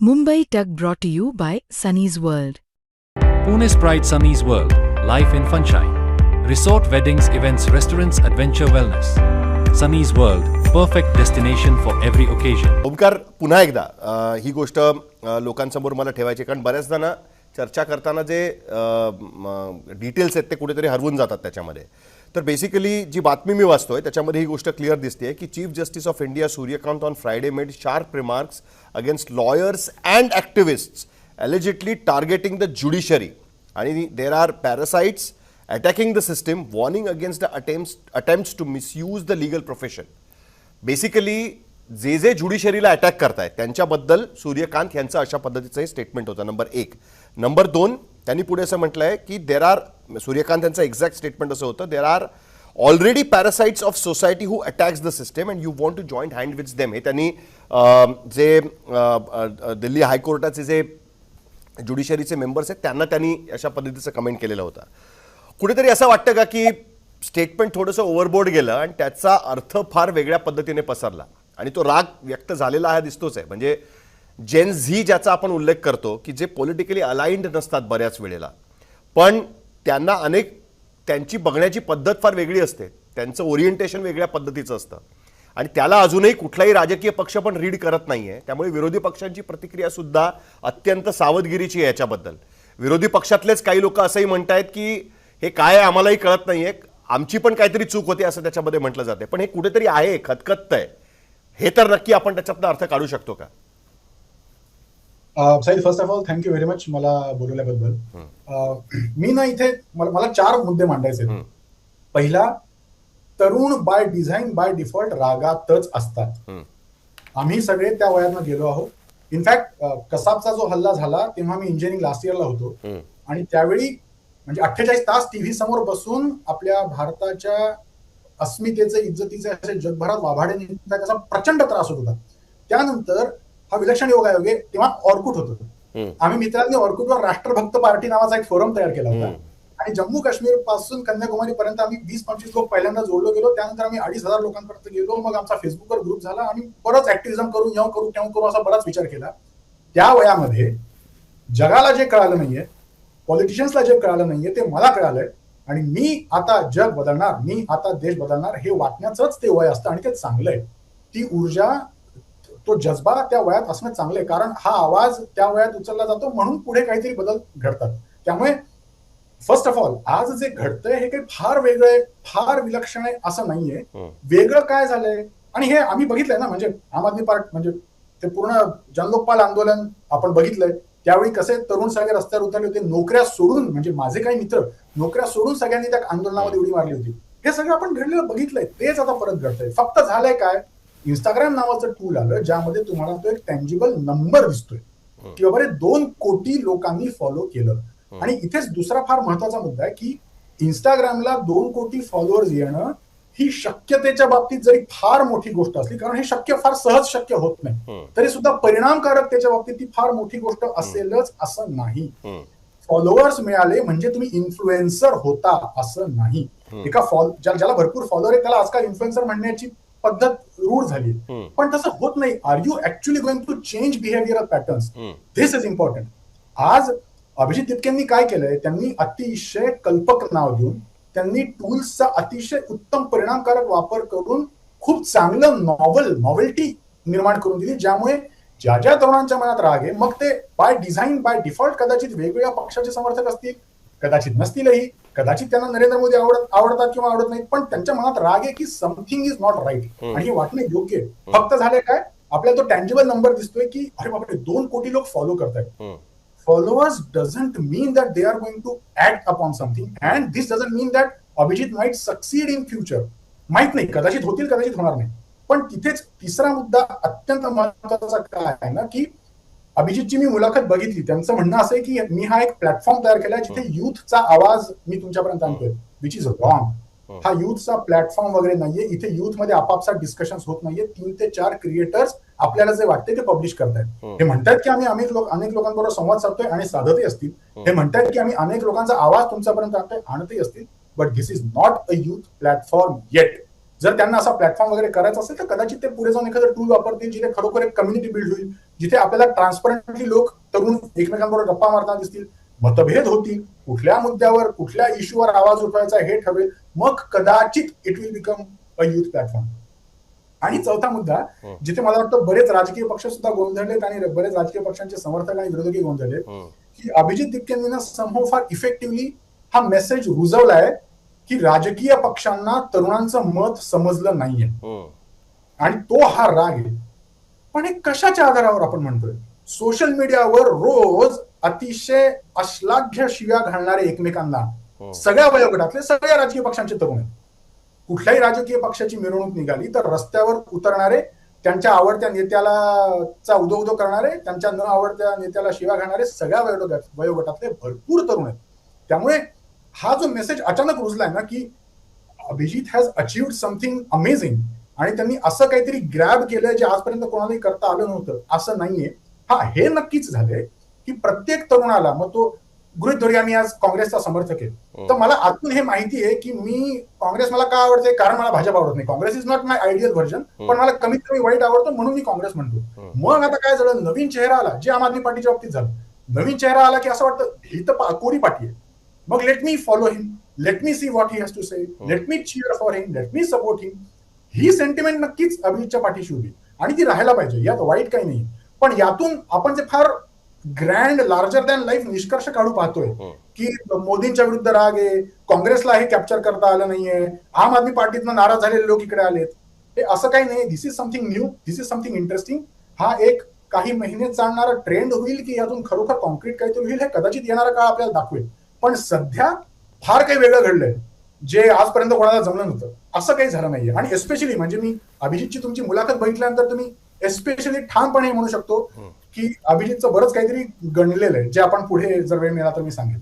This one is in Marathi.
Mumbai Tug brought to you by Sunny's World. Pune's Pride Sunny's World, life in Funshine. Resort, weddings, events, restaurants, adventure, wellness. Sunny's World, perfect destination for every occasion. Omkar, पुन्हा एकदा ही गोष्ट लोकांसमोर मला ठेवायची, कारण बऱ्याचदा ना चर्चा करताना जे डिटेल्स आहेत ते कुठेतरी हरवून जातात त्याच्यामध्ये. तर बेसिकली जी बातमी मी वाचतोय त्याच्यामध्ये ही गोष्ट क्लिअर दिसते की chief justice of India Suryakant on Friday made sharp remarks against lawyers and activists allegedly targeting the judiciary. And there are parasites attacking the system, warning against the attempts to misuse the legal profession. Basically, जे ज्युडिशरीला अटॅक करतायत त्यांच्याबद्दल सूर्यकांत यांचं अशा पद्धतीचं हे स्टेटमेंट होतं. नंबर 1. नंबर 2, त्यांनी पुढे असं म्हटलंय की सूर्यकांत यांचं एक्झॅक्ट स्टेटमेंट असं होतं, there are already parasites of society who attacks the system and you want to join hand with them. हे त्यांनी जे दिल्ली हायकोर्टाचे जे ज्युडिशरीचे मेंबर्स आहेत त्यांनी अशा पद्धतीचं कमेंट केलेलं होतं. कुठेतरी असं वाटतं का की स्टेटमेंट थोडंसं ओव्हरबोर्ड गेलं आणि त्याचा अर्थ फार वेगळ्या पद्धतीने पसरला आणि तो राग व्यक्त झालेला हा दिसतोच आहे. म्हणजे जेन झी ज्याचा आपण उल्लेख करतो की जे पॉलिटिकली अलाइन्ड नसतात बऱ्याच वेळेला, पण त्यांना त्यांची बघण्याची पद्धत फार वेगळी असते, त्यांचं ओरिएंटेशन वेगळ्या पद्धतीचं असतं आणि त्याला अजूनही कुठलाही राजकीय पक्ष पण रीड करत नाहीये. त्यामुळे विरोधी पक्षांची प्रतिक्रिया सुद्धा अत्यंत सावधगिरीची आहे याच्याबद्दल. विरोधी पक्षातलेच काही लोक असंही म्हणतायत की हे काय आम्हालाही कळत नाहीये, आमची पण काहीतरी चूक होती असं त्याच्यामध्ये म्हटलं जाते. पण हे कुठेतरी आहे, खतखततंय, हे तर नक्की आपण त्याच्यातनं अर्थ काढू शकतो का? Sahil, first of all thank you very much मला बोलवल्याबद्दल. मी ना इथे मला 4 मुद्दे मांडायचे. पहिला, तरुण बाय डिझाईन बाय डिफॉल्ट रागातच असतात. आम्ही सगळे त्या वयातनं गेलो आहोत. इनफॅक्ट कसाबचा जो हल्ला झाला तेव्हा मी इंजिनिअरिंग लास्ट इयरला होतो आणि त्यावेळी म्हणजे 48 तास टीव्ही समोर बसून आपल्या भारताच्या अस्मितेचे, इज्जतीचे असे जगभरात वाभाडे निघतात, त्याचा प्रचंड त्रास होत होता. त्यानंतर हा विलक्षण योगायोग आहे, तेव्हा ऑर्कुट होतं. आम्ही मित्रांनी ऑर्कुटवर राष्ट्रभक्त पार्टी नावाचा एक फोरम तयार केला होता आणि जम्मू काश्मीर पासून कन्याकुमारी पर्यंत आम्ही 20-25 लोक पहिल्यांदा जोडलो गेलो. त्यानंतर आम्ही 2,500 लोकांपर्यंत गेलो. मग आमचा फेसबुकवर ग्रुप झाला. आम्ही बरंच ऍक्टिव्हिजम करू, येऊ करू, तेव्हा करू असा बराच विचार केला. त्या वयामध्ये जगाला जे कळालं नाहीये, पॉलिटिशियन्सला जे कळालं नाहीये ते मला कळालंय आणि मी आता जग बदलणार, मी आता देश बदलणार हे वाटण्याचंच ते वय असतं आणि ते चांगलं आहे. ती ऊर्जा, तो जज्बा त्या वयात असणं चांगलं आहे, कारण हा आवाज त्या वयात उचलला जातो म्हणून पुढे काहीतरी बदल घडतात. त्यामुळे फर्स्ट ऑफ ऑल आज जे घडतंय हे काही फार वेगळं आहे, फार विलक्षण आहे असं नाहीये. वेगळं काय झालंय आणि हे आम्ही बघितलंय ना, म्हणजे आम आदमी पार्टी म्हणजे ते पूर्ण जनलोकपाल आंदोलन आपण बघितलंय. त्यावेळी कसे तरुण सगळे रस्त्यावर उतरले होते, नोकऱ्या सोडून, म्हणजे माझे काही मित्र नोकऱ्या सोडून सगळ्यांनी त्या आंदोलनामध्ये उडी मारली होती. हे सगळं आपण घडलेलं बघितलंय, तेच आता परत घडतंय. फक्त झालंय काय, इंस्टाग्राम नावाचं टूल आलं ज्यामध्ये तुम्हाला तो एक टँजिबल नंबर दिसतोय की बाबा 2 कोटी लोकांनी फॉलो केलं. आणि इथेच दुसरा फार महत्वाचा मुद्दा आहे की इंस्टाग्रामला 2 कोटी फॉलोअर्स येणं ही शक्यतेच्या बाबतीत जरी फार मोठी गोष्ट असली, कारण हे फार सहज शक्य होत नाही, तरी सुद्धा परिणामकारकतेच्या बाबतीत ती फार मोठी गोष्ट असेलच असं नाही. फॉलोअर्स मिळाले म्हणजे तुम्ही इन्फ्लुएन्सर होता असं नाही. ज्याला भरपूर फॉलोअर आहे त्याला आजकाल इन्फ्लुएन्सर म्हणण्याची पद्धत रूढ झाली, पण तसं होत नाही. Are you actually going to change behavioural patterns? This is important. आज अभिजित तिपकेंनी काय केलंय, त्यांनी अतिशय कल्पक नाव देऊन त्यांनी टूल्सचा अतिशय उत्तम परिणामकारक वापर करून खूप चांगलं नॉव्हेल्टी निर्माण करून दिली, ज्यामुळे ज्या ज्या तरुणांच्या मनात राग आहे, मग ते बाय डिझाईन बाय डिफॉल्ट कदाचित वेगवेगळ्या पक्षाचे समर्थक असतील, कदाचित नसतीलही, कदाचित त्यांना नरेंद्र मोदी आवडतात किंवा आवडत नाहीत, पण त्यांच्या मनात राग आहे की समथिंग इज नॉट राईट आणि हे वाटणं योग्य आहे. फक्त झालंय काय, आपल्याला तो टँजिबल नंबर दिसतोय की अरे बापरे 2 कोटी लोक फॉलो करतायत. Followers doesn't mean that they are going to act upon something, and this doesn't mean that Abhijit might succeed in future. माहित नाही, कदाचित होतील, कदाचित होणार नाही. पण तिथेच तिसरा मुद्दा अत्यंत महत्वाचा काय आहे ना, की अभिजितची मी मुलाखत बघितली. त्यांचं म्हणणं असं आहे की मी हा एक प्लॅटफॉर्म तयार केलाय जिथे युथचा आवाज मी तुमच्यापर्यंत आणतोय, विच इज रॉंग. हा युथचा प्लॅटफॉर्म वगैरे नाहीये. इथे युथ मध्ये आपापसात डिस्कशन होत नाहीये. 3 ते 4 क्रिएटर्स आपल्याला जे वाटते ते पब्लिश करतायत. हे म्हणतात की आम्ही अनेक लोकांबरोबर संवाद साधतोय आणि साधतही असतील. हे म्हणतात की आम्ही अनेक लोकांचा आवाज तुमच्यापर्यंत आणतही असतील. But this is not a youth platform eight. जर त्यांना असा प्लॅटफॉर्म वगैरे करायचा असेल तर कदाचित ते पुढे जाऊन एखादं टूल वापरतील जिथे खरोखर एक कम्युनिटी बिल्ड होईल, जिथे आपल्याला ट्रान्सपरंटली लोक तरुण एकमेकांबरोबर गप्पा मारताना दिसतील, मतभेद होतील, कुठल्या मुद्द्यावर कुठल्या इश्यूवर आवाज उठवायचा हे ठरवेल, मग कदाचित it will become a youth platform. आणि चौथा मुद्दा जिथे मला वाटतं बरेच राजकीय पक्ष सुद्धा गोंधळलेत आणि बरेच राजकीय पक्षांचे समर्थक आणि विरोधकही गोंधळलेत, की अभिजित दीपकेंना समहाऊ फार इफेक्टिव्हली हा मेसेज रुजवलाय की राजकीय पक्षांना तरुणांचं मत समजलं नाहीये आणि तो हा राग आहे. पण हे कशाच्या आधारावर आपण म्हणतोय? सोशल मीडियावर रोज अतिशय अश्लाघ्य शिव्या घालणारे एकमेकांना सगळ्या वयोगटातले सगळ्या राजकीय पक्षांचे तरुण आहेत. कुठल्याही राजकीय पक्षाची मिरवणूक निघाली तर रस्त्यावर उतरणारे, त्यांच्या आवडत्या नेत्याला उदो करणारे, त्यांच्या न आवडत्या नेत्याला शिव्या घालणारे सगळ्या वयोगटातले भरपूर तरुण आहेत. त्यामुळे हा जो मेसेज अचानक रुजलाय ना की Abhijit has achieved something amazing आणि त्यांनी असं काहीतरी ग्रॅब केलंय जे आजपर्यंत कोणालाही करता आलं नव्हतं, असं नाहीये. हा, हे नक्कीच झालंय की प्रत्येक तरुणाला, मग तो गृहीत धरूया मी आज काँग्रेसचा समर्थक आहे, तर मला आतून हे माहिती आहे की मी काँग्रेस मला का आवडते, कारण मला भाजप आवडत नाही. Congress is not my ideal version, पण मला कमीत कमी वाईट आवडतं म्हणून मी काँग्रेस म्हणतो. मग आता काय झालं, नवीन चेहरा आला, जे आम आदमी पार्टीच्या बाबतीत झालं. नवीन चेहरा आला की असं वाटतं ही तर कोरी पार्टी आहे, मग let me follow him, let me see what he has to say, let me cheer for him, let me support him. ही सेंटिमेंट नक्कीच अभिजितच्या पाठीशी उभी आणि ती राहायला पाहिजे, यात वाईट काही नाही. पण यातून आपण जे फार ग्रँड लार्जर दॅन लाईफ निष्कर्ष काढू पाहतोय की मोदींच्या विरुद्ध राग आहे, काँग्रेसला हे कॅप्चर करता आलं नाहीये, आम आदमी पार्टीतनं नाराज झालेले लोक इकडे आलेत, हे असं काही नाही. This is something new, this is something interesting. हा एक काही महिने चालणारा ट्रेंड होईल की यातून खरोखर कॉन्क्रीट काहीतरी होईल, हे कदाचित येणारा काळ आपल्याला दाखवेल. पण सध्या फार काही वेगळं घडलंय जे आजपर्यंत कोणाला जमलं नव्हतं, असं काही झालं नाहीये. आणि एस्पेशली म्हणजे मी अभिजितची तुमची मुलाखत बघितल्यानंतर तुम्ही एस्पेशली ठामपणे म्हणू शकतो की अभिजितचं बरंच काहीतरी गणलेलं आहे, जे आपण पुढे जर वेळ मिळाला तर मी सांगेन.